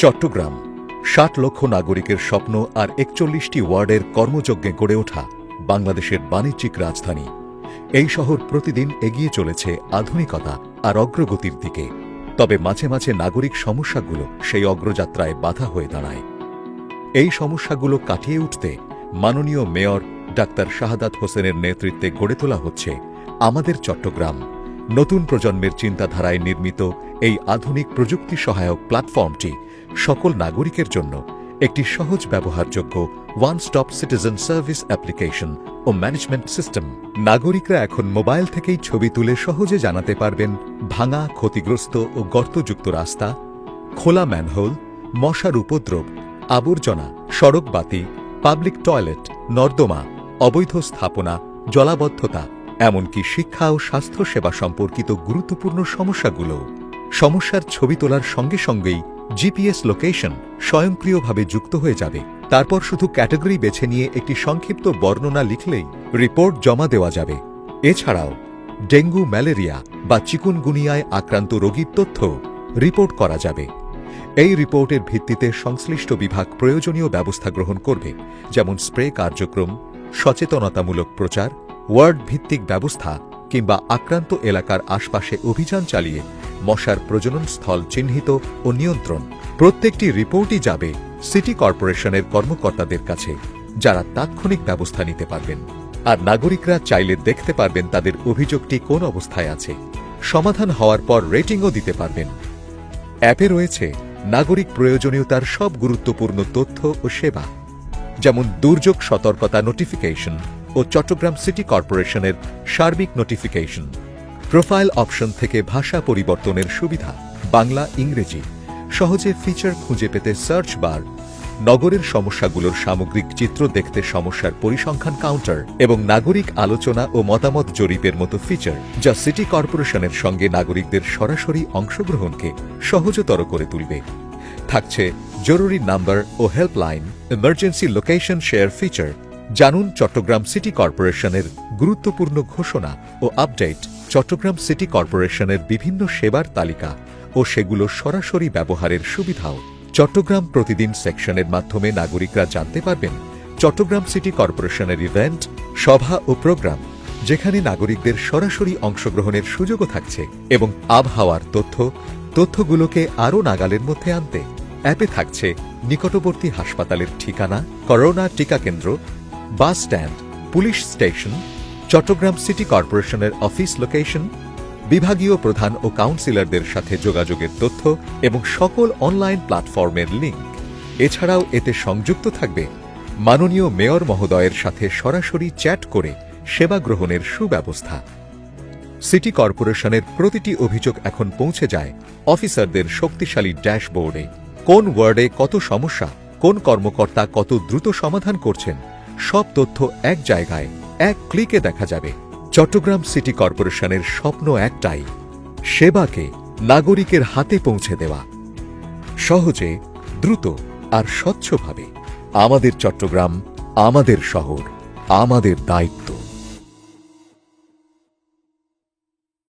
চট্টগ্রাম ৬০ লক্ষ নাগরিকের স্বপ্ন আর ৪১টি ওয়ার্ডের কর্মযজ্ঞে গড়ে ওঠা বাংলাদেশের বাণিজ্যিক রাজধানী। এই শহর প্রতিদিন এগিয়ে চলেছে আধুনিকতা আর অগ্রগতির দিকে। তবে মাঝে মাঝে নাগরিক সমস্যাগুলো সেই অগ্রযাত্রায় বাধা হয়ে দাঁড়ায়। এই সমস্যাগুলো কাটিয়ে উঠতে মাননীয় মেয়র ডাক্তার শাহাদাত হোসেনের নেতৃত্বে গড়ে তোলা হচ্ছে আমাদের চট্টগ্রাম। নতুন প্রজন্মের চিন্তাধারায় নির্মিত এই আধুনিক প্রযুক্তি সহায়ক প্ল্যাটফর্মটি সকল নাগরিকের জন্য একটি সহজ ব্যবহারযোগ্য one stop citizen service application ও ম্যানেজমেন্ট সিস্টেম। নাগরিকরা এখন মোবাইল থেকেই ছবি তুলে সহজে জানাতে পারবেন ভাঙা, ক্ষতিগ্রস্ত ও গর্তযুক্ত রাস্তা, খোলা ম্যানহোল, মশার উপদ্রব, আবর্জনা, সড়ক বাতি, পাবলিক টয়লেট, নর্দমা, অবৈধ স্থাপনা, জলাবদ্ধতা, এমনকি শিক্ষা ও স্বাস্থ্যসেবা সম্পর্কিত গুরুত্বপূর্ণ সমস্যার ছবি তোলার সঙ্গে সঙ্গেই জিপিএস লোকেশন স্বয়ংক্রিয়ভাবে যুক্ত হয়ে যাবে। তারপর শুধু ক্যাটাগরি বেছে নিয়ে একটি সংক্ষিপ্ত বর্ণনা লিখলেই রিপোর্ট জমা দেওয়া যাবে। এছাড়াও ডেঙ্গু, ম্যালেরিয়া বা চিকুনগুনিয়ায় আক্রান্ত রোগীর তথ্য রিপোর্ট করা যাবে। এই রিপোর্টের ভিত্তিতে সংশ্লিষ্ট বিভাগ প্রয়োজনীয় ব্যবস্থা গ্রহণ করবে, যেমন স্প্রে কার্যক্রম, সচেতনতামূলক প্রচার, ওয়ার্ড ভিত্তিক ব্যবস্থা কিংবা আক্রান্ত এলাকার আশপাশে অভিযান চালিয়ে মশার প্রজনন স্থল চিহ্নিত ও নিয়ন্ত্রণ। প্রত্যেকটি রিপোর্টই যাবে সিটি কর্পোরেশনের কর্মকর্তাদের কাছে, যারা তাৎক্ষণিক ব্যবস্থা নিতে পারবেন। আর নাগরিকরা চাইলে দেখতে পারবেন তাদের অভিযোগটি কোন অবস্থায় আছে। সমাধান হওয়ার পর রেটিংও দিতে পারবেন। অ্যাপে রয়েছে নাগরিক প্রয়োজনীয়তার সব গুরুত্বপূর্ণ তথ্য ও সেবা, যেমন দুর্যোগ সতর্কতা নোটিফিকেশন ও চট্টগ্রাম সিটি কর্পোরেশনের সার্বিক নোটিফিকেশন। প্রোফাইল অপশন থেকে ভাষা পরিবর্তনের সুবিধা, বাংলা, ইংরেজি। সহজে ফিচার খুঁজে পেতে সার্চ বার, নগরের সমস্যাগুলোর সামগ্রিক চিত্র দেখতে সমস্যার পরিসংখ্যান কাউন্টার এবং নাগরিক আলোচনা ও মতামত জরিপের মতো ফিচার, যা সিটি কর্পোরেশনের সঙ্গে নাগরিকদের সরাসরি অংশগ্রহণকে সহজতর করে তুলবে। থাকছে জরুরি নাম্বার ও helpline, emergency location share feature. জানুন চট্টগ্রাম সিটি কর্পোরেশনের গুরুত্বপূর্ণ ঘোষণা ও আপডেট, চট্টগ্রাম সিটি কর্পোরেশনের বিভিন্ন সেবার তালিকা ও সেগুলো সরাসরি ব্যবহারের সুবিধাও। চট্টগ্রাম প্রতিদিন সেকশনের মাধ্যমে নাগরিকরা জানতে পারবেন চট্টগ্রাম সিটি কর্পোরেশনের ইভেন্ট, সভা ও প্রোগ্রাম, যেখানে নাগরিকদের সরাসরি অংশগ্রহণের সুযোগও থাকছে। এবং আবহাওয়ার তথ্যগুলোকে আরও নাগালের মধ্যে আনতে অ্যাপে থাকছে নিকটবর্তী হাসপাতালের ঠিকানা, করোনা টিকা কেন্দ্র, bus stand, police station, Chattogram city কর্পোরেশনের অফিস লোকেশন, বিভাগীয় প্রধান ও কাউন্সিলরদের সাথে যোগাযোগের তথ্য এবং সকল অনলাইন প্ল্যাটফর্মের লিঙ্ক। এছাড়াও এতে সংযুক্ত থাকবে মাননীয় মেয়র মহোদয়ের সাথে সরাসরি চ্যাট করে সেবা গ্রহণের সুব্যবস্থা। সিটি কর্পোরেশনের প্রতিটি অভিযোগ এখন পৌঁছে যায় অফিসারদের শক্তিশালী ড্যাশবোর্ডে। কোন ওয়ার্ডে কত সমস্যা, কোন কর্মকর্তা কত দ্রুত সমাধান করছেন, সব তথ্য এক জায়গায় এক ক্লিকে দেখা যাবে। চট্টগ্রাম সিটি কর্পোরেশনের স্বপ্ন একটাই, সেবাকে নাগরিকের হাতে পৌঁছে দেওয়া, সহজে, দ্রুত আর স্বচ্ছভাবে। আমাদের চট্টগ্রাম, আমাদের শহর, আমাদের দায়িত্ব।